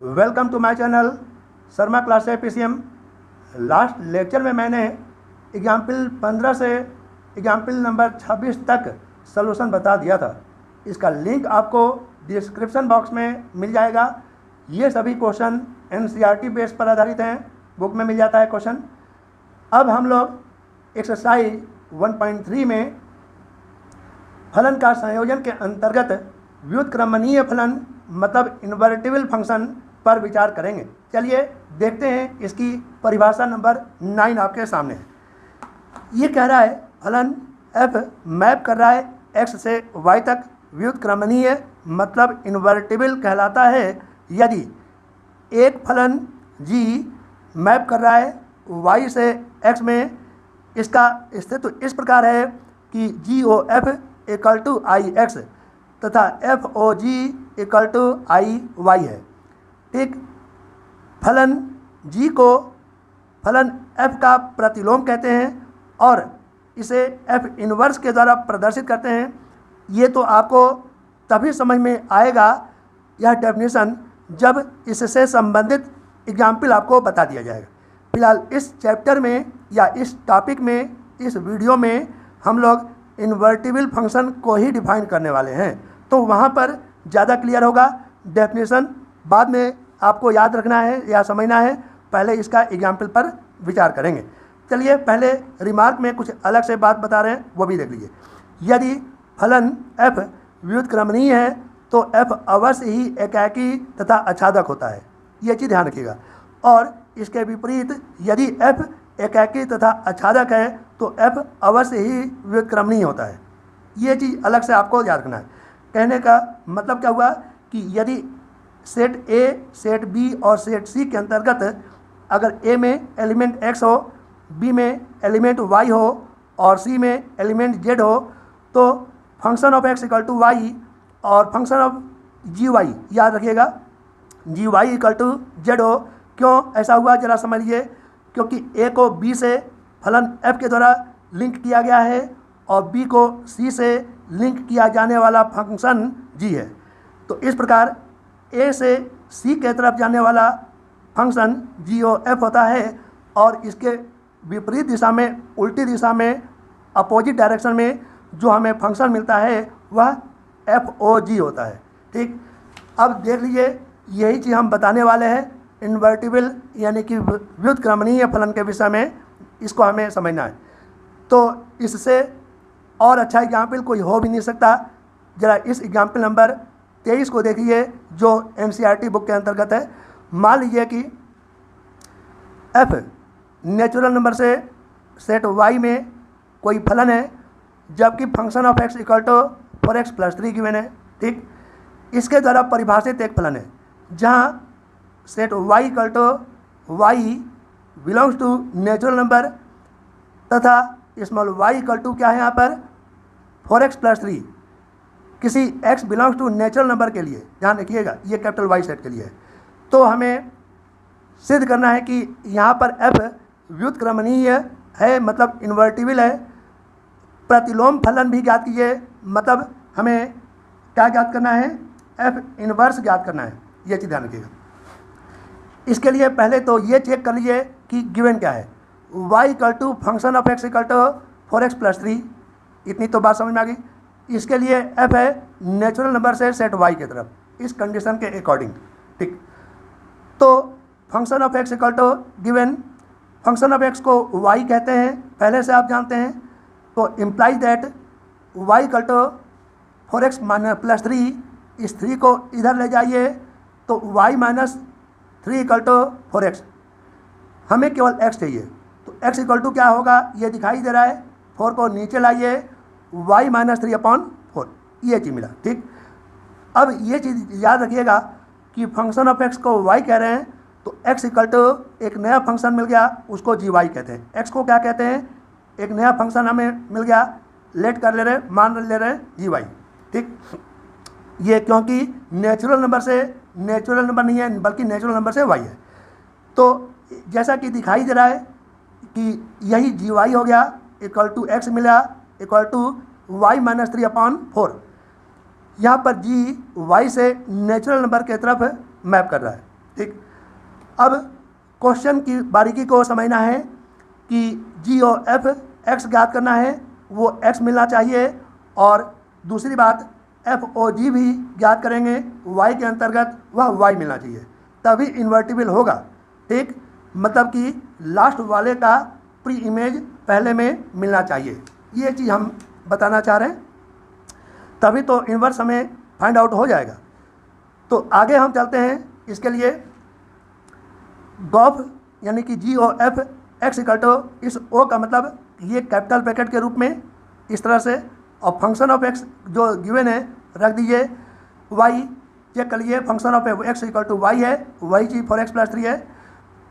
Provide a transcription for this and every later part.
Welcome to my channel Sharma class PCM. Last lecture में मैंने example 15 से एग्जाम्पल नंबर 26 तक सलूशन बता दिया था। इसका लिंक आपको डिस्क्रिप्शन बॉक्स में मिल जाएगा। ये सभी क्वेश्चन एनसीईआरटी बेस पर आधारित हैं, बुक में मिल जाता है क्वेश्चन। अब हम लोग एक्सरसाइज 1.3 में फलन का संयोजन के अंतर्गत व्युत्क्रमणीय फलन मतलब इन्वर्टिबल फंक्शन पर विचार करेंगे। चलिए देखते हैं, इसकी परिभाषा नंबर 9 आपके सामने है। ये कह रहा है फलन f मैप कर रहा है x से y तक, व्युत्क्रमणीय मतलब इन्वर्टिबल कहलाता है यदि एक फलन g मैप कर रहा है y से x में। इसका स्थिति इस प्रकार है कि GOF इक्वल टू IX तथा FOG इक्वल टू IY है। ठीक, फलन g को फलन f का प्रतिलोम कहते हैं और इसे f इन्वर्स के द्वारा प्रदर्शित करते हैं। ये तो आपको तभी समझ में आएगा यह डेफिनेशन जब इससे संबंधित एग्जाम्पल आपको बता दिया जाएगा। फिलहाल इस चैप्टर में या इस टॉपिक में, इस वीडियो में हम लोग इन्वर्टिबल फंक्शन को ही डिफाइन करने वाले हैं, तो वहाँ पर ज़्यादा क्लियर होगा। डेफिनेशन बाद में आपको याद रखना है या समझना है, पहले इसका एग्जाम्पल पर विचार करेंगे। चलिए पहले रिमार्क में कुछ अलग से बात बता रहे हैं, वो भी देख लीजिए। यदि फलन f व्युत्क्रमणीय है तो f अवश्य ही एकाकी तथा आच्छादक होता है, ये चीज़ ध्यान रखिएगा। और इसके विपरीत यदि f एकाकी तथा आच्छादक है तो f अवश्य ही व्युत्क्रमणीय होता है, ये चीज़ अलग से आपको याद रखना है। कहने का मतलब क्या हुआ कि यदि सेट A, सेट B और सेट C के अंतर्गत अगर A में एलिमेंट x हो, B में एलिमेंट y हो और C में एलिमेंट z हो, तो function of x equal to y और फंक्शन ऑफ gy, याद रखिएगा, gy इक्वल टू z हो। क्यों ऐसा हुआ जरा समझ लीजिए। क्योंकि A को B से फलन f के द्वारा लिंक किया गया है और B को C से लिंक किया जाने वाला फंक्शन g है। तो इस प्रकार A से C के तरफ जाने वाला फंक्शन GOF होता है और इसके विपरीत दिशा में, उल्टी दिशा में, अपोजिट डायरेक्शन में जो हमें फंक्शन मिलता है वह FOG होता है। ठीक, अब देख लीजिए, यही चीज़ हम बताने वाले हैं इन्वर्टिबल यानी कि व्युत्क्रमणीय फलन के विषय में, इसको हमें समझना है। तो इससे और अच्छा एग्जाम्पल कोई हो भी नहीं सकता। जरा इस एग्जाम्पल नंबर 23 को देखिए जो एनसीईआरटी बुक के अंतर्गत है। मान लीजिए कि f नेचुरल नंबर से सेट y में कोई फलन है जबकि function of x equal to 4x plus 3 given है। ठीक, इसके द्वारा परिभाषित एक फलन है जहाँ set y equal to y belongs to natural number तथा स्मॉल y इक्वल टू क्या है यहाँ पर 4x प्लस 3 किसी x belongs to natural number के लिए, ध्यान रखिएगा ये कैपिटल Y सेट के लिए है। तो हमें सिद्ध करना है कि यहाँ पर f व्युत्क्रमणीय है मतलब इन्वर्टिबल है। प्रतिलोम फलन भी ज्ञात कीजिए, मतलब हमें क्या ज्ञात करना है, f इन्वर्स ज्ञात करना है, ये चीज़ ध्यान रखिएगा। इसके लिए पहले तो ये चेक कर लीजिए कि गिवन क्या है, y equal to function of x equal to 4x plus 3। इतनी तो बात समझ में आ गई। इसके लिए f है नेचुरल नंबर से सेट y की तरफ, इस कंडीशन के अकॉर्डिंग। ठीक, तो function of x equal to given, function of x को y कहते हैं पहले से आप जानते हैं। तो implies that y equal to 4x minus plus 3, इस 3 को इधर ले जाइए तो y minus 3 equal to 4x। हमें केवल x चाहिए, तो x इक्वल टू क्या होगा ये दिखाई दे रहा है। 4 को नीचे लाइए, y माइनस 3/4, ये चीज़ मिला। ठीक, अब ये चीज़ याद रखिएगा कि फंक्शन ऑफ x को y कह रहे हैं तो x इक्वल टू एक नया फंक्शन मिल गया, उसको gy कहते हैं। x को क्या कहते हैं, एक नया फंक्शन हमें मिल गया, लेट कर ले रहे, मान ले रहे हैं gy। ठीक, ये क्योंकि नेचुरल नंबर से, नेचुरल नंबर नहीं है बल्कि नेचुरल नंबर से y है। तो जैसा कि दिखाई दे रहा है कि यही gy हो गया, इक्वल टू x मिला इक्वल टू y माइनस 3/4। यहाँ पर g y से नेचुरल नंबर के तरफ मैप कर रहा है। ठीक। अब क्वेश्चन की बारीकी को समझना है कि जी और एफ एक्स ज्ञात करना है, वो एक्स मिलना चाहिए, और दूसरी बात एफ ओ जी भी ज्ञात करेंगे वाई के अंतर्गत, वह वाई मिलना चाहिए, तभी इन्वर्टिबल होगा। ठीक, मतलब कि लास्ट वाले का प्री इमेज पहले में मिलना चाहिए, ये चीज़ हम बताना चाह रहे हैं, तभी तो इन्वर्स हमें फाइंड आउट हो जाएगा। तो आगे हम चलते हैं। इसके लिए गॉफ यानी कि g o f x equal to, इस ओ का मतलब ये कैपिटल ब्रैकेट के रूप में इस तरह से, और फंक्शन ऑफ एक्स जो गिवन है रख दीजिए, वाई चेक कर लीजिए, function of x equal to y है, वही चीज़ 4x+3 है,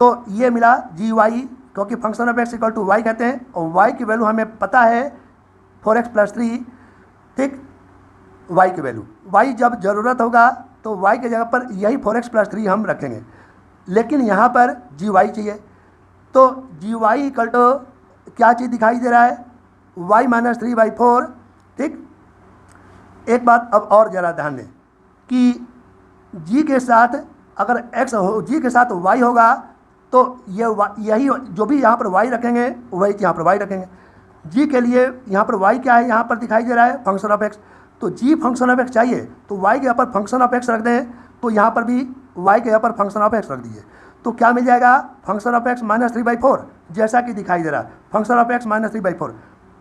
तो ये मिला जी वाई, क्योंकि function of x equal to y कहते हैं, और वाई की वैल्यू हमें पता है 4x+3। ठीक, वाई की वैल्यू, वाई जब ज़रूरत होगा तो वाई की जगह पर यही 4x+3 हम रखेंगे, लेकिन यहाँ पर जी वाई चाहिए, तो जी वाई इक्वल टू क्या चीज़ दिखाई दे रहा है, y-3/4। ठीक, एक बात अब और ज़रा ध्यान दें कि g के साथ अगर x हो, g के साथ y होगा, तो ये यही जो भी यहाँ पर y रखेंगे वही यहाँ पर y रखेंगे। g के लिए यहाँ पर y क्या है, यहाँ पर दिखाई दे रहा है फंक्शन ऑफ x, तो g फंक्शन ऑफ x चाहिए, तो y के यहाँ पर फंक्शन ऑफ x रख दें, तो यहाँ पर भी y के यहाँ पर फंक्शन ऑफ x रख दीजिए, तो क्या मिल जाएगा, फंक्शन ऑफ x -3/4, जैसा कि दिखाई दे रहा है फंक्शन ऑफ x -3/4।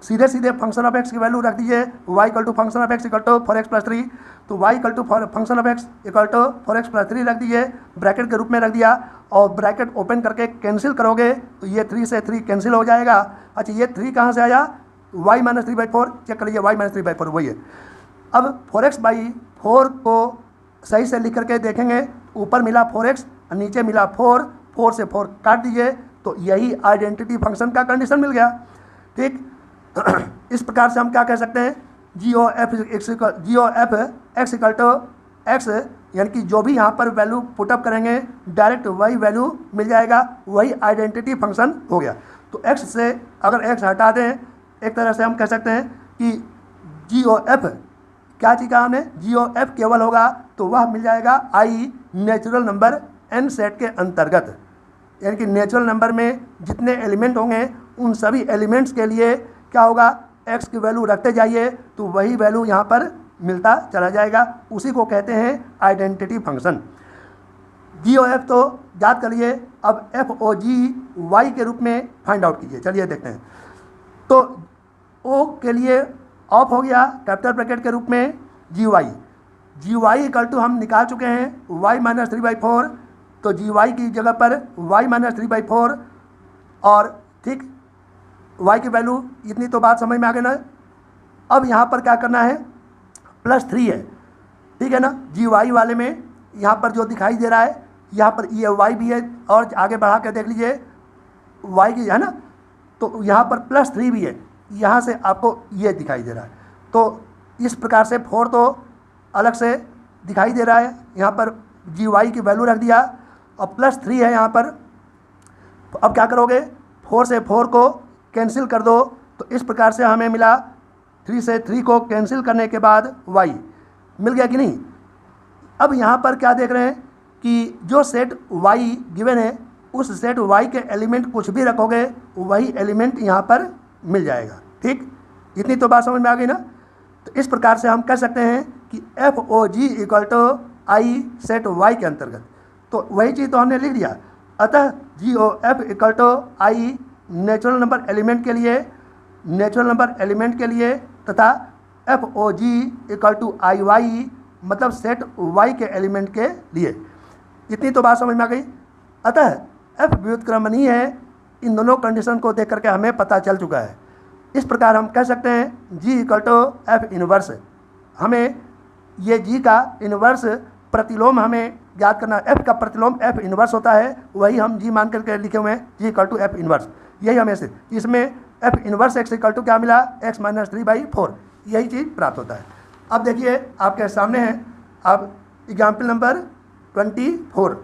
सीधे सीधे फंक्शन ऑफ x की वैल्यू रख दीजिए, y equal to function of x equal to 4x+3, तो y equal to function of x equal to 4x+3 रख दीजिए, ब्रैकेट के रूप में रख दिया, और ब्रैकेट ओपन करके कैंसिल करोगे तो ये 3 से 3 कैंसिल हो जाएगा। अच्छा, ये 3 कहाँ से आया, y -3/4, चेक कर लीजिए, y -3/4 वही है। अब 4x/4 को सही से लिख करके देखेंगे, ऊपर मिला 4x और नीचे मिला 4, 4 से 4 काट दीजिए, तो यही आइडेंटिटी फंक्शन का कंडीशन मिल गया। ठीक, इस प्रकार से हम क्या कह सकते हैं, g o f x equal to x, यानी कि जो भी यहाँ पर वैल्यू पुटअप करेंगे डायरेक्ट वही वैल्यू मिल जाएगा, वही आइडेंटिटी फंक्शन हो गया। तो x से अगर x हटा दें, एक तरह से हम कह सकते हैं कि जी ओ एफ क्या चीज़ का हमने, जी ओ एफ केवल होगा तो वह मिल जाएगा आई नेचुरल नंबर n सेट के अंतर्गत, यानी कि नेचुरल नंबर में जितने एलिमेंट होंगे उन सभी एलिमेंट्स के लिए क्या होगा, x की वैल्यू रखते जाइए तो वही वैल्यू यहाँ पर मिलता चला जाएगा, उसी को कहते हैं आइडेंटिटी फंक्शन। जी ओ एफ तो याद कर लिए, अब एफ ओ जी वाई के रूप में फाइंड आउट कीजिए। चलिए देखते हैं, तो ओ के लिए ऑफ हो गया कैपिटल ब्रैकेट के रूप में जी वाई इक्वल टू हम निकाल चुके हैं y -3/4, तो जी वाई की जगह पर y -3/4, और ठीक y की वैल्यू इतनी तो बात समझ में आ गई ना। अब यहाँ पर क्या करना है, +3 है, ठीक है ना, जी वाई वाले में यहाँ पर जो दिखाई दे रहा है, यहाँ पर ये y भी है, और आगे बढ़ा कर देख लीजिए y की है ना, तो यहाँ पर +3 भी है, यहाँ से आपको ये दिखाई दे रहा है, तो इस प्रकार से 4 तो अलग से दिखाई दे रहा है, यहाँ पर जी वाई की वैल्यू रख दिया, और +3 है यहाँ पर। अब क्या करोगे, 4 से 4 को कैंसिल कर दो, तो इस प्रकार से हमें मिला 3 से 3 को कैंसिल करने के बाद y मिल गया कि नहीं। अब यहाँ पर क्या देख रहे हैं कि जो सेट y गिवन है, उस सेट y के एलिमेंट कुछ भी रखोगे वही एलिमेंट यहाँ पर मिल जाएगा। ठीक, इतनी तो बात समझ में आ गई ना। तो इस प्रकार से हम कह सकते हैं कि f o g equal to I set y के अंतर्गत, तो वही चीज़ तो हमने लिख दिया। अतः g o f equal to I natural number element के लिए तथा f o g equal to I y मतलब सेट y के एलिमेंट के लिए। इतनी तो बात समझ में आ गई। अतः एफ व्युत्क्रमणीय है, इन दोनों कंडीशन को देख करके हमें पता चल चुका है। इस प्रकार हम कह सकते हैं g equal to f inverse, हमें ये g का इनवर्स प्रतिलोम हमें याद करना, f का प्रतिलोम f इनवर्स होता है, वही हम g मान करके लिखे हुए हैं g equal to f inverse. यही हमें से इसमें f inverse x equal to क्या मिला, x -3/4, यही चीज़ प्राप्त होता है। अब देखिए आपके सामने है, अब एग्जाम्पल नंबर 24,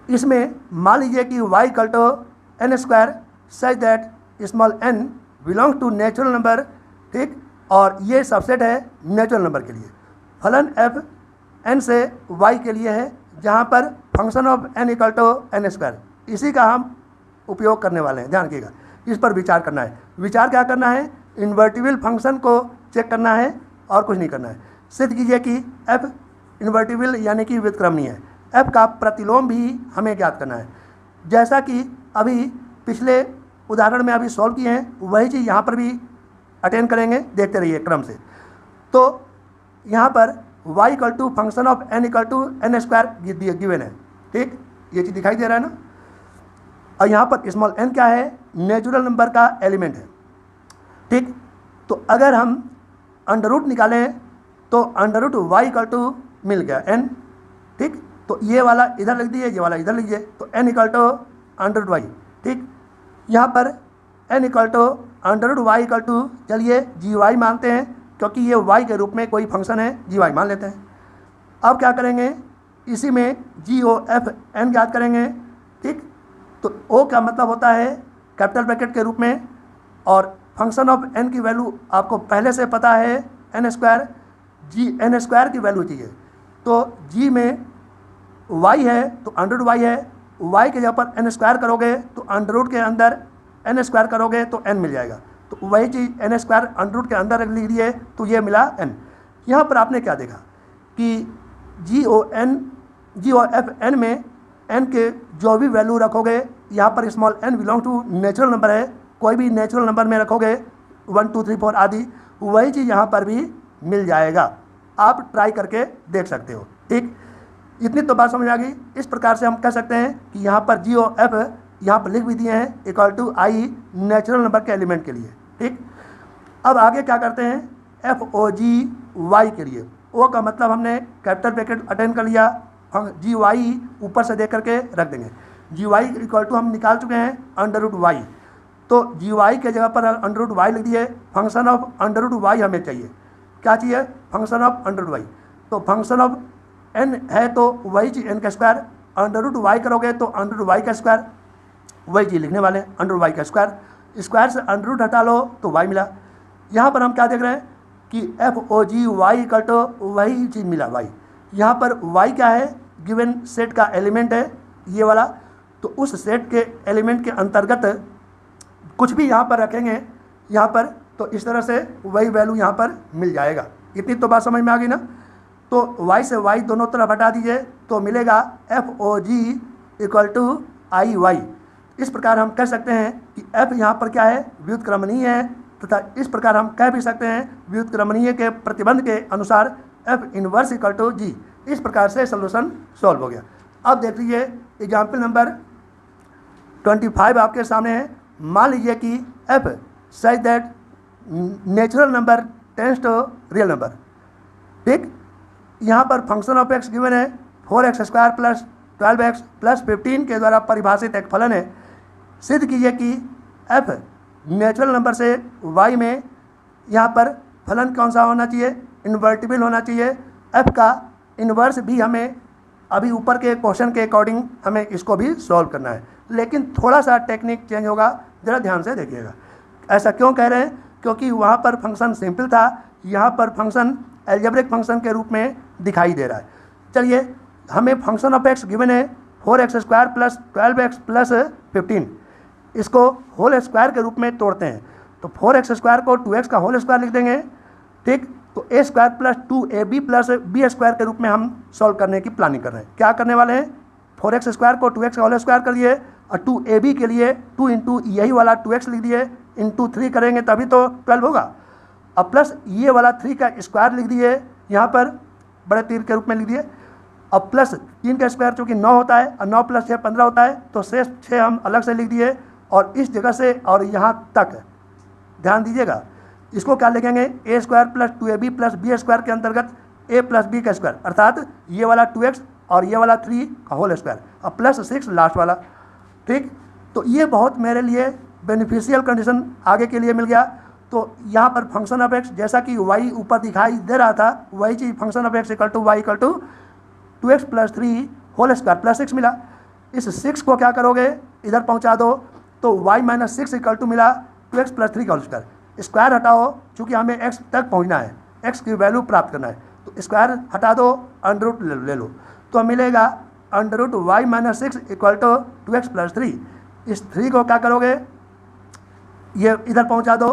इसमें मान लीजिए कि y equal to n² such that small n belongs to natural number. ठीक, और ये सबसेट है नेचुरल नंबर के लिए। फलन f n से y के लिए है, जहाँ पर function of n equal to n square, इसी का हम उपयोग करने वाले हैं, ध्यान रखिएगा। इस पर विचार करना है। विचार क्या करना है? इन्वर्टिबल फंक्शन को चेक करना है और कुछ नहीं करना है। सिद्ध कीजिए कि f इन्वर्टिबल यानी कि व्युत्क्रमणीय है। f का प्रतिलोम भी हमें ज्ञात करना है। जैसा कि अभी पिछले उदाहरण में अभी सॉल्व किए हैं, वही चीज़ यहाँ पर भी अटेंड करेंगे, देखते रहिए क्रम से। तो यहाँ पर y equal to function of n equal to n square given है, ठीक, ये चीज़ दिखाई दे रहा है ना। और यहाँ पर स्मॉल n क्या है? नेचुरल नंबर का एलिमेंट है, ठीक। तो अगर हम अंडर रूट निकालें तो under root y equal to मिल गया n, ठीक। तो ये वाला इधर लिख दिए, ये वाला इधर लिखिए, तो n equal to under root y, ठीक। यहाँ पर n equal to under root y equal to, चलिए जी वाई मानते हैं क्योंकि ये y के रूप में कोई फंक्शन है, जी वाई मान लेते हैं। अब क्या करेंगे? इसी में जी ओ एफ एन ज्ञात करेंगे, ठीक। तो ओ का मतलब होता है कैपिटल ब्रैकेट के रूप में, और फंक्शन ऑफ n की वैल्यू आपको पहले से पता है N square, G N square की वैल्यू चाहिए। तो जी में y है तो अंडर रूट वाई है, y के जगह पर n स्क्वायर करोगे तो अंडर रूट के अंदर n स्क्वायर करोगे तो n मिल जाएगा। तो वही चीज़ n स्क्वायर अंडर रूट के अंदर लिख दिए तो ये मिला n। यहाँ पर आपने क्या देखा कि जी ओ एफ एन में n के जो भी वैल्यू रखोगे, यहाँ पर small n belong to natural number है, कोई भी नेचुरल नंबर में रखोगे 1 2 3 4 आदि, वही चीज़ यहाँ पर भी मिल जाएगा। आप ट्राई करके देख सकते हो, ठीक। इतनी तो बात समझ आ गई। इस प्रकार से हम कह सकते हैं कि यहाँ पर जी ओ एफ यहाँ पर लिख भी दिए हैं equal to I natural number के एलिमेंट के लिए, ठीक। अब आगे क्या करते हैं? एफ ओ जी वाई के लिए, ओ का मतलब हमने कैपिटल ब्रैकेट अटेंड कर लिया, हम जी वाई ऊपर से देख करके रख देंगे। जी वाई इक्वल टू हम निकाल चुके हैं अंडर रूट वाई, तो जी वाई के जगह पर अंडर रूट वाई लिख दिए। Function of under root y हमें चाहिए, क्या चाहिए? Function of under root y. तो फंक्शन ऑफ n है तो वही चीज़ n का स्क्वायर, अंडर रूट वाई करोगे तो अंडर रूट वाई का स्क्वायर, वही चीज़ लिखने वाले हैं, अंडर रूट वाई का स्क्वायर। स्क्वायर से अंडर रूट हटा लो तो y मिला। यहाँ पर हम क्या देख रहे हैं कि f o g y equal to वही चीज़ मिला y। यहाँ पर y क्या है? गिवन सेट का एलिमेंट है ये वाला, तो उस सेट के एलिमेंट के अंतर्गत कुछ भी यहाँ पर रखेंगे यहाँ पर, तो इस तरह से वही वैल्यू यहाँ पर मिल जाएगा। इतनी तो बात समझ में आ गई ना। तो y से y दोनों तरफ हटा दीजिए तो मिलेगा f o g equal to I y. इस प्रकार हम कह सकते हैं कि f यहाँ पर क्या है? व्युत्क्रमणीय है, तथा इस प्रकार हम कह भी सकते हैं व्युत्क्रमणीय के प्रतिबंध के अनुसार f इनवर्स इक्वल टू जी। इस प्रकार से सोल्यूशन सॉल्व हो गया। अब देख लीजिए एग्जाम्पल नंबर 25 आपके सामने है। मान लीजिए कि f such that natural number tends to real number, ठीक। यहाँ पर फंक्शन ऑफ x गिवन है 4x square plus 12x plus 15 के द्वारा परिभाषित एक फलन है। सिद्ध कीजिए कि f नेचुरल नंबर से y में यहाँ पर फलन कौन सा होना चाहिए? इन्वर्टिबल होना चाहिए। f का इन्वर्स भी हमें अभी ऊपर के क्वेश्चन के अकॉर्डिंग हमें इसको भी सॉल्व करना है, लेकिन थोड़ा सा टेक्निक चेंज होगा, ज़रा ध्यान से देखिएगा। ऐसा क्यों कह रहे हैं? क्योंकि वहाँ पर फंक्शन सिंपल था, यहाँ पर फंक्शन एल्जेब्रिक फंक्शन के रूप में दिखाई दे रहा है। चलिए, हमें फंक्शन ऑफ x गिवन है 4x square plus 12x plus 15, इसको होल स्क्वायर के रूप में तोड़ते हैं। तो 4x स्क्वायर को 2x का होल स्क्वायर लिख देंगे, ठीक। तो a square plus 2ab plus b square के रूप में हम सॉल्व करने की प्लानिंग कर रहे हैं। क्या करने वाले हैं? 4x स्क्वायर को 2x का होल स्क्वायर कर दिए, और 2ab के लिए 2 इंटू यही वाला 2x लिख दिए, इंटू 3 करेंगे तभी तो 12 होगा। अब प्लस ये वाला 3 का स्क्वायर लिख दिए, यहाँ पर बड़े तीर के रूप में लिख दिए। अब प्लस 3 का स्क्वायर चूँकि 9 होता है, और 9 प्लस 6 15 होता है, तो शेष 6 हम अलग से लिख दिए, और इस जगह से और यहाँ तक ध्यान दीजिएगा, इसको क्या लिखेंगे? a square plus 2ab plus b square के अंतर्गत a प्लस b का स्क्वायर, अर्थात ये वाला 2x और ये वाला 3 का होल स्क्वायर, और प्लस 6 लास्ट वाला, ठीक। तो ये बहुत मेरे लिए बेनिफिशियल कंडीशन आगे के लिए मिल गया। तो यहाँ पर फंक्शन ऑफ x जैसा कि y ऊपर दिखाई दे रहा था, वही चीज़ function of x equal to y equal to 2x plus 3 whole square plus 6 मिला। इस 6 को क्या करोगे? इधर पहुँचा दो, तो y माइनस 6 इक्वल टू मिला 2x प्लस 3 का होल स्क्वायर। स्क्वायर हटाओ, चूँकि हमें x तक पहुँचना है, x की वैल्यू प्राप्त करना है, तो स्क्वायर हटा दो, अंडर रूट ले लो, तो मिलेगा under root y minus 6 equal to 2x plus 3। इस 3 को क्या करोगे, ये इधर पहुंचा दो,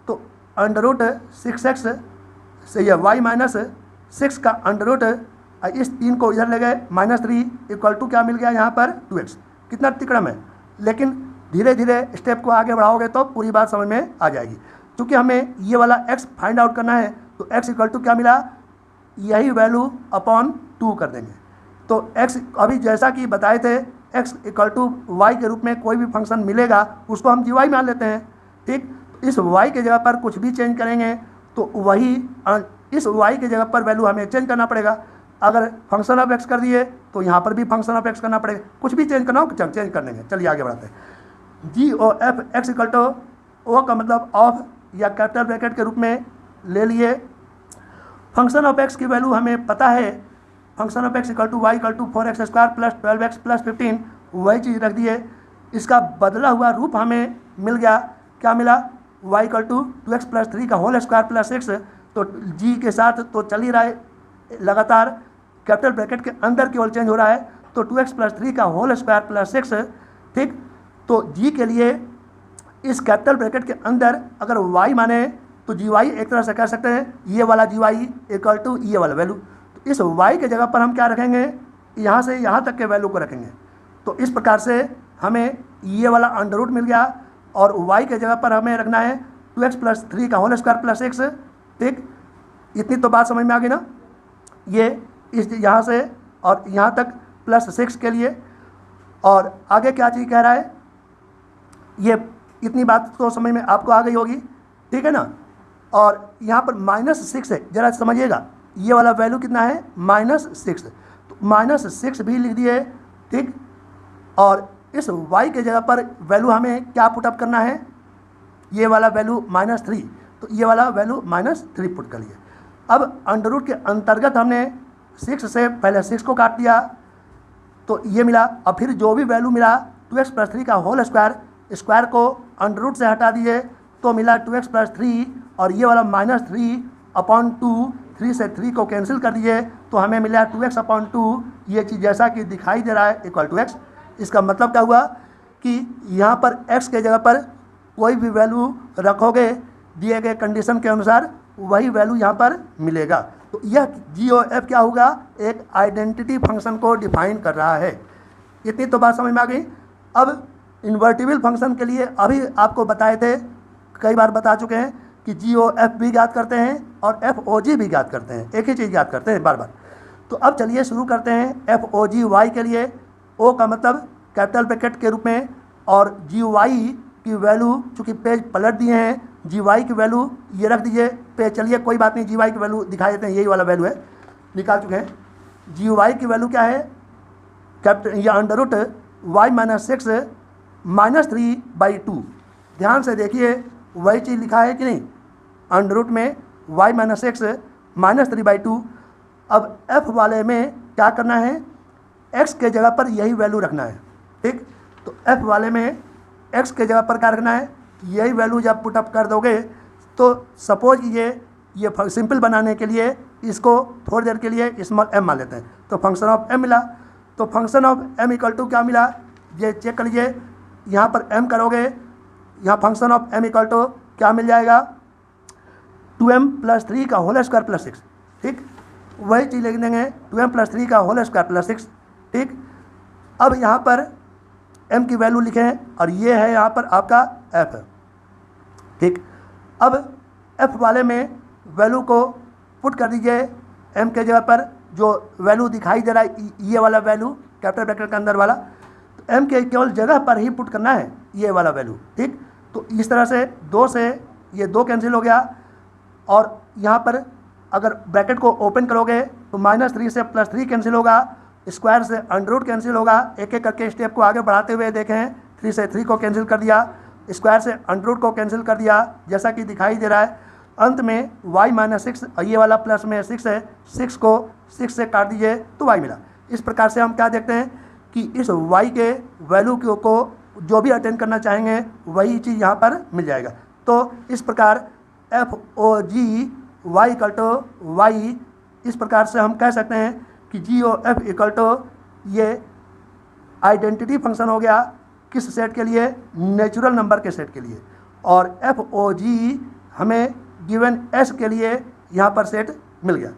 तो अंडर रूट 6x से ये y माइनस 6 का अंडर रूट, इस 3 को इधर ले गए, -3 इक्वल टू क्या मिल गया यहाँ पर 2x। कितना तिकड़म है, लेकिन धीरे धीरे स्टेप को आगे बढ़ाओगे तो पूरी बात समझ में आ जाएगी। क्योंकि हमें ये वाला x फाइंड आउट करना है, तो x इक्वल टू क्या मिला, यही वैल्यू अपॉन 2 कर देंगे। तो x अभी जैसा कि बताए थे, x इक्वल टू वाई के रूप में कोई भी फंक्शन मिलेगा उसको हम जी मान लेते हैं। ठीक, इस y के जगह पर कुछ भी चेंज करेंगे तो वही इस y के जगह पर वैल्यू हमें चेंज करना पड़ेगा। अगर फंक्शन ऑफ x कर दिए तो यहाँ पर भी फंक्शन ऑफ x करना पड़ेगा। कुछ भी चेंज करना हो चेंज कर देंगे। चलिए आगे बढ़ाते हैं। G o f x equal to o का मतलब ऑफ या कैपिटल ब्रैकेट के रूप में ले लिए। फंक्शन ऑफ x की वैल्यू हमें पता है, function of x equal to y equal to 4x square plus 12x plus 15, वही चीज़ रख दिए। इसका बदला हुआ रूप हमें मिल गया, क्या मिला, y equal to 2x plus 3 का होल स्क्वायर प्लस 6। तो g के साथ तो चल ही रहा है लगातार, कैपिटल ब्रैकेट के अंदर केवल चेंज हो रहा है, तो 2x प्लस 3 का होल स्क्वायर प्लस 6। ठीक, तो g के लिए इस कैपिटल ब्रैकेट के अंदर अगर y माने तो जी वाई एक तरह से कह सकते हैं ये वाला जी वाई इक्वल टू ये वाला वैल्यू। तो इस y के जगह पर हम क्या रखेंगे, यहाँ से यहाँ तक के वैल्यू को रखेंगे। तो इस प्रकार से हमें ये वाला अंडर रूट मिल गया और y के जगह पर हमें रखना है 2x प्लस 3 का होल स्क्वायर प्लस 6। ठीक, इतनी तो बात समझ में आ गई ना। ये इस यहाँ से और यहाँ तक प्लस 6 के लिए, और आगे क्या चीज़ कह रहा है, ये इतनी बात तो समझ में आपको आ गई होगी। ठीक है ना। और यहाँ पर -6 है, जरा समझिएगा, ये वाला वैल्यू कितना है, -6। तो -6 भी लिख दिए। ठीक, और इस y के जगह पर वैल्यू हमें क्या पुटअप करना है, ये वाला वैल्यू -3, तो ये वाला वैल्यू -3 पुट कर लिए। अब अंडर रूट के अंतर्गत हमने 6 से पहले 6 को काट दिया तो ये मिला, और फिर जो भी वैल्यू मिला 2x प्लस 3 का होल स्क्वायर, स्क्वायर को अंडर रूट से हटा दिए तो मिला 2x प्लस 3, और ये वाला -3 अपॉन 2, 3 से 3 को कैंसिल कर दिए तो हमें मिला 2x अपॉन 2। ये चीज़ जैसा कि दिखाई दे रहा है इक्वल टू x। इसका मतलब क्या हुआ कि यहाँ पर x के जगह पर कोई भी वैल्यू रखोगे दिए गए कंडीशन के अनुसार वही वैल्यू यहाँ पर मिलेगा। तो यह जी ओ एफ क्या होगा, एक आइडेंटिटी फंक्शन को डिफाइन कर रहा है। इतनी तो बात समझ में आ गई। अब इन्वर्टिबल फंक्शन के लिए अभी आपको बताए थे, कई बार बता चुके हैं कि जी ओ एफ भी ज्ञात करते हैं और एफ ओ जी भी ज्ञात करते हैं, एक ही चीज़ ज्ञात करते हैं बार बार। तो अब चलिए शुरू करते हैं एफ ओ जी वाई के लिए। ओ का मतलब कैपिटल ब्रैकेट के रूप में, और जी वाई की वैल्यू चूँकि पेज पलट दिए हैं, जी वाई की वैल्यू ये रख दीजिए पे। चलिए कोई बात नहीं, जी वाई की वैल्यू दिखा देते हैं, यही वाला वैल्यू है, निकाल चुके हैं। जी वाई की वैल्यू क्या है, कैपिटल या अंडर रूट वाई माइनस 6 -3/2। ध्यान से देखिए वही चीज़ लिखा है कि नहीं, अंडर रूट में y माइनस 6 -3/2। अब f वाले में क्या करना है, x के जगह पर यही वैल्यू रखना है। ठीक, तो f वाले में x के जगह पर क्या रखना है, यही वैल्यू जब पुटअप कर दोगे तो सपोज ये सिंपल बनाने के लिए इसको थोड़ी देर के लिए स्मॉल m मान लेते हैं, तो फंक्शन ऑफ m मिला। तो function of m equal to क्या मिला, ये चेक कर लीजिए। यहाँ पर m करोगे, यहाँ function of m equal to क्या मिल जाएगा, 2m प्लस 3 का होल स्क्वायर प्लस 6। ठीक, वही चीज़ लिख देंगे, 2m प्लस 3 का होल स्क्वायर प्लस 6। ठीक, अब यहाँ पर m की वैल्यू लिखें और ये है यहाँ पर आपका f। ठीक, अब f वाले में वैल्यू को पुट कर दीजिए m के जगह पर, जो वैल्यू दिखाई दे रहा है ये वाला वैल्यू कैपिटल ब्रैकेट के अंदर वाला, तो m के केवल जगह पर ही पुट करना है ये वाला वैल्यू। ठीक, तो इस तरह से 2 से ये 2 कैंसिल हो गया, और यहाँ पर अगर ब्रैकेट को ओपन करोगे तो -3 से +3 कैंसिल होगा, स्क्वायर से अंडर रूट कैंसिल होगा। एक एक करके स्टेप को आगे बढ़ाते हुए देखें, 3 से 3 को कैंसिल कर दिया, स्क्वायर से अंडर रूट को कैंसिल कर दिया जैसा कि दिखाई दे रहा है। अंत में y माइनस 6, और ये वाला प्लस में 6 है, 6 को 6 से काट दीजिए तो y मिला। इस प्रकार से हम क्या देखते हैं कि इस y के वैल्यू को जो भी अटेंड करना चाहेंगे वही चीज़ यहाँ पर मिल जाएगा। तो इस प्रकार f o g y equal to y, इस प्रकार से हम कह सकते हैं कि g o f equal to ये आइडेंटिटी फंक्शन हो गया किस सेट के लिए, नेचुरल नंबर के सेट के लिए, और एफ ओ जी हमें गिवन एस के लिए यहाँ पर सेट मिल गया।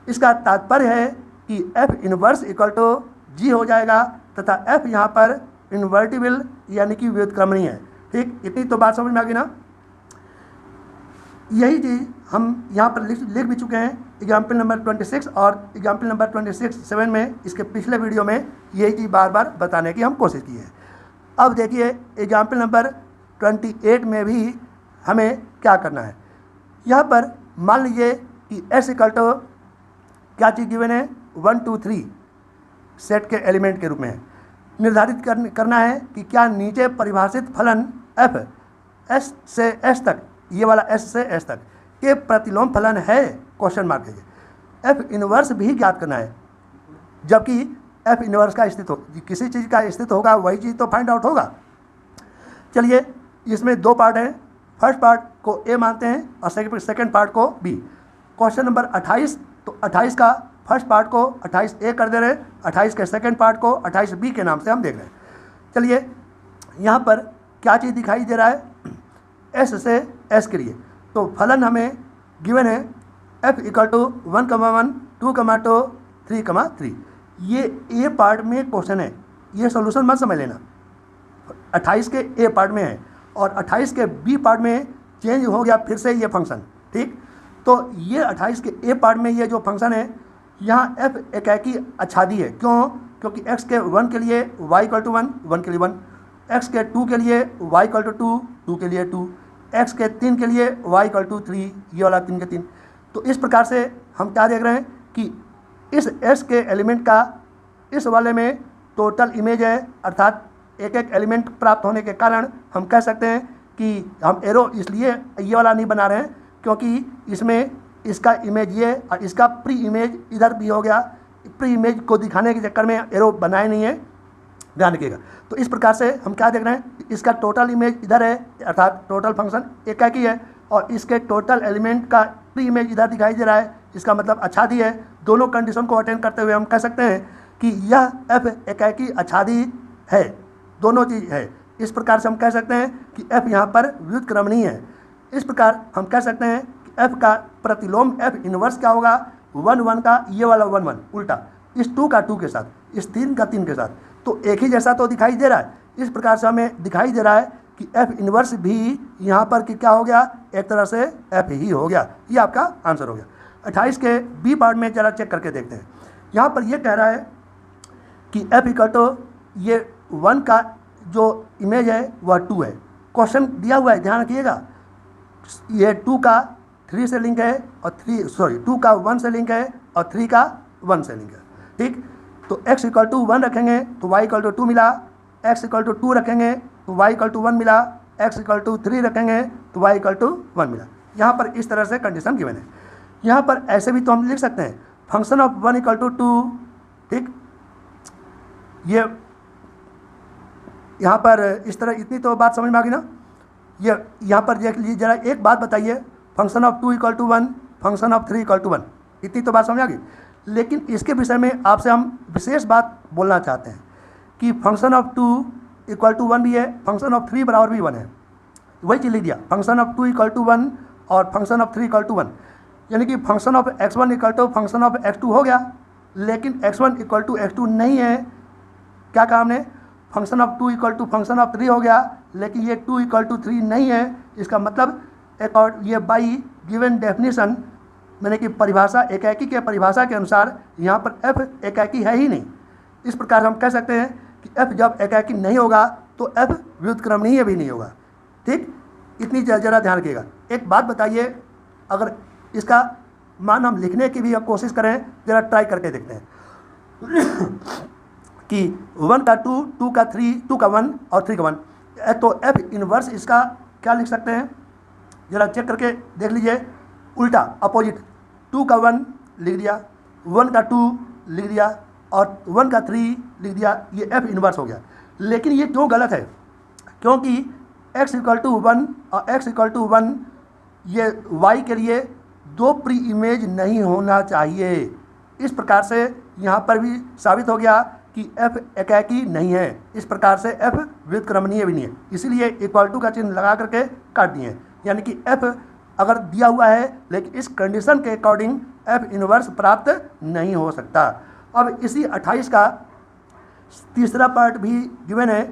इसका तात्पर्य है कि एफ इनवर्स इक्वल टू जी हो जाएगा तथा एफ यहाँ पर इन्वर्टिबल यानी कि व्युत्क्रमणीय है। ठीक, इतनी तो बात समझ में आ गई ना। यही चीज़ हम यहाँ पर लिख भी चुके हैं एग्जाम्पल नंबर 26 और एग्जाम्पल नंबर 26-7 में, इसके पिछले वीडियो में यही चीज़ बार बार बताने की हम कोशिश की है। अब देखिए एग्जाम्पल नंबर 28 में भी हमें क्या करना है। यहाँ पर मान लीजिए कि एस इक्वल टू क्या चीज़ गिवन है, 1 2 3 सेट के एलिमेंट के रूप में निर्धारित करना है कि क्या नीचे परिभाषित फलन एफ एस से एस तक, ये वाला एस से एस तक के प्रतिलोम फलन है, क्वेश्चन मार्क है। एफ इनवर्स भी ज्ञात करना है, जबकि एफ इनवर्स का स्थित हो, किसी चीज़ का स्थित होगा वही चीज़ तो फाइंड आउट होगा। चलिए इसमें दो पार्ट हैं, फर्स्ट पार्ट को ए मानते हैं और सेकंड पार्ट को बी। क्वेश्चन नंबर 28, तो 28 का फर्स्ट पार्ट को 28 ए कर दे रहे हैं, 28 के सेकंड पार्ट को 28 बी के नाम से हम देख रहे हैं। चलिए यहाँ पर क्या चीज़ दिखाई दे रहा है, एस से एस के लिए तो फलन हमें गिवन है एफ इक्वल टू 1,1 2,2 3,3। ये ए पार्ट में क्वेश्चन है, ये सॉल्यूशन मत समझ लेना। 28 के ए पार्ट में है और 28 के बी पार्ट में चेंज हो गया फिर से ये फंक्शन। ठीक, तो ये 28 के ए पार्ट में ये जो फंक्शन है यहाँ एफ एकाकी आच्छादी है। क्यों? क्योंकि x के 1 के लिए y इक्वल टू 1, 1 के लिए 1, x के 2 के लिए y इक्वल टू 2, 2 के लिए 2, x के 3 के लिए y इक्वल टू 3, ये वाला 3 के 3। तो इस प्रकार से हम क्या देख रहे हैं कि इस s के एलिमेंट का इस वाले में टोटल इमेज है, अर्थात एक एक एलिमेंट प्राप्त होने के कारण हम कह सकते हैं कि हम एरो इसलिए ये वाला नहीं बना रहे हैं क्योंकि इसमें इसका इमेज ये और इसका प्री इमेज इधर भी हो गया। प्री इमेज को दिखाने के चक्कर में एरो बनाए नहीं है, ध्यान रखिएगा। तो इस प्रकार से हम क्या देख रहे हैं, इसका टोटल इमेज इधर है अर्थात टोटल फंक्शन एकाकी है और इसके टोटल एलिमेंट का प्री इमेज इधर दिखाई दे रहा है, इसका मतलब आच्छादी है। दोनों कंडीशन को अटेंड करते हुए हम कह सकते हैं कि यह एफ एकाकी आच्छादी है, दोनों चीज़ है। इस प्रकार से हम कह सकते हैं कि एफ यहाँ पर व्युत्क्रमणीय है। इस प्रकार हम कह सकते हैं कि एफ का प्रतिलोम एफ इनवर्स क्या होगा, 1 1 का ये वाला 1 1 उल्टा, इस 2 का 2 के साथ, इस 3 का 3 के साथ, तो एक ही जैसा तो दिखाई दे रहा है। इस प्रकार से हमें दिखाई दे रहा है कि एफ इनवर्स भी यहाँ पर कि क्या हो गया, एक तरह से एफ ही हो गया। ये आपका आंसर हो गया। 28 के बी पार्ट में जरा चेक करके देखते हैं। यहाँ पर ये कह रहा है कि एफ इक्वल टू ये 1 का जो इमेज है वह 2 है। क्वेश्चन दिया हुआ है, ध्यान रखिएगा। ये 2 का 3 से लिंक है और 2 का 1 से लिंक है और 3 का 1 से लिंक है। ठीक, तो x इक्वल टू 1 रखेंगे तो y इक्वल टू 2 मिला, x इक्वल टू 2 रखेंगे तो y इक्वल टू 1 मिला, x इक्वल टू 3 रखेंगे तो y इक्वल टू 1 मिला। यहाँ पर इस तरह से कंडीशन गिवन है। यहाँ पर ऐसे भी तो हम लिख सकते हैं फंक्शन ऑफ 1 इक्वल टू 2। ठीक, ये यहाँ पर इस तरह, इतनी तो बात समझ में आ गई ना। ये यहाँ पर देख लीजिए जरा, एक बात बताइए, function of 2 equal to 1, function of 3 equal to 1, इतनी तो बात समझ आ गई। लेकिन इसके विषय में आपसे हम विशेष बात बोलना चाहते हैं कि फंक्शन ऑफ 2 इक्वल टू 1 भी है, फंक्शन ऑफ 3 बराबर भी 1 है। वही चीज़ लिख दिया, फंक्शन ऑफ 2 इक्वल टू 1 और फंक्शन ऑफ 3 इक्वल टू 1, यानी कि function of x1 equal to function of x2 हो गया। लेकिन x1 इक्वल टू x2 नहीं है, क्या कहा हमने, function of 2 equal to function of 3 हो गया, लेकिन ये 2 इक्वल टू 3 नहीं है। इसका मतलब एक और ये बाई गिवन डेफिनेशन, मैंने कि परिभाषा एकाकी के परिभाषा के अनुसार यहाँ पर f एकाकी है ही नहीं। इस प्रकार हम कह सकते हैं कि f जब एकाकी नहीं होगा तो f व्युत्क्रमणीय भी नहीं होगा। ठीक, इतनी जरा ध्यान रखिएगा। एक बात बताइए, अगर इसका मान हम लिखने की भी अब कोशिश करें, जरा ट्राई करके देखते हैं कि 1 का 2, 2 का 3, 2 का 1 और 3 का 1, तो f इनवर्स इसका क्या लिख सकते हैं, जरा चेक करके देख लीजिए। उल्टा अपोजिट, 2 का 1 लिख दिया, 1 का 2 लिख दिया और 1 का 3 लिख दिया, ये f इनवर्स हो गया। लेकिन ये क्यों गलत है, क्योंकि x इक्वल टू 1 और x इक्वल टू 1 ये y के लिए दो प्री इमेज नहीं होना चाहिए। इस प्रकार से यहाँ पर भी साबित हो गया कि f एकाकी नहीं है, इस प्रकार से f व्युत्क्रमणीय भी नहीं है, इसीलिए इक्वल टू का चिन्ह लगा करके काट दिए। यानी कि f अगर दिया हुआ है लेकिन इस कंडीशन के अकॉर्डिंग f इनवर्स प्राप्त नहीं हो सकता। अब इसी 28 का तीसरा पार्ट भी गिवन है।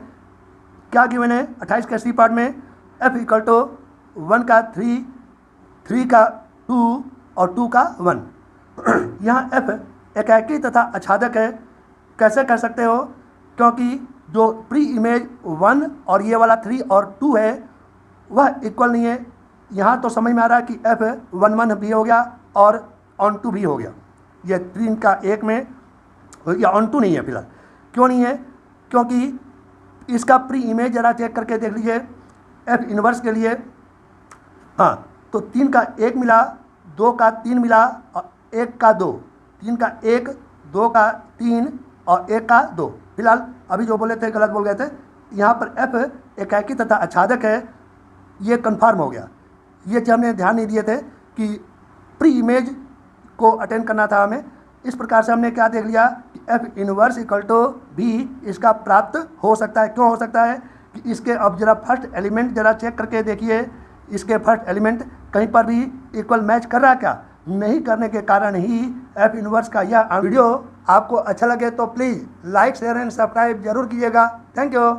क्या गिवन है 28 के सी पार्ट में? f इक्वल टू 1 का 3, 3 का 2 और 2 का 1। यहाँ f एकाकी तथा आच्छादक है। कैसे कह सकते हो? क्योंकि जो प्री इमेज 1 और ये वाला 3 और 2 है वह इक्वल नहीं है। यहाँ तो समझ में आ रहा है कि f 1 1 भी हो गया और ऑन टू भी हो गया। ये 3 का 1 में या ऑन टू नहीं है फिलहाल। क्यों नहीं है? क्योंकि इसका प्री इमेज ज़रा चेक करके देख लीजिए f इनवर्स के लिए। हाँ, तो 3 का 1 मिला, 2 का 3 मिला और 1 का 2, 3 का 1, 2 का 3 और 1 का 2। फिलहाल अभी जो बोले थे गलत बोल गए थे। यहाँ पर f एकाकी तथा आच्छादक है, ये कन्फर्म हो गया। ये जो हमने ध्यान नहीं दिए थे कि प्री इमेज को अटेंड करना था हमें। इस प्रकार से हमने क्या देख लिया कि f इनवर्स इक्वल टू भी इसका प्राप्त हो सकता है। क्यों हो सकता है? कि इसके अब जरा फर्स्ट एलिमेंट जरा चेक करके देखिए, इसके फर्स्ट एलिमेंट कहीं पर भी इक्वल मैच कर रहा है क्या? नहीं करने के कारण ही f इनवर्स का यह वीडियो आपको अच्छा लगे तो please like share and subscribe जरूर कीजिएगा। Thank you.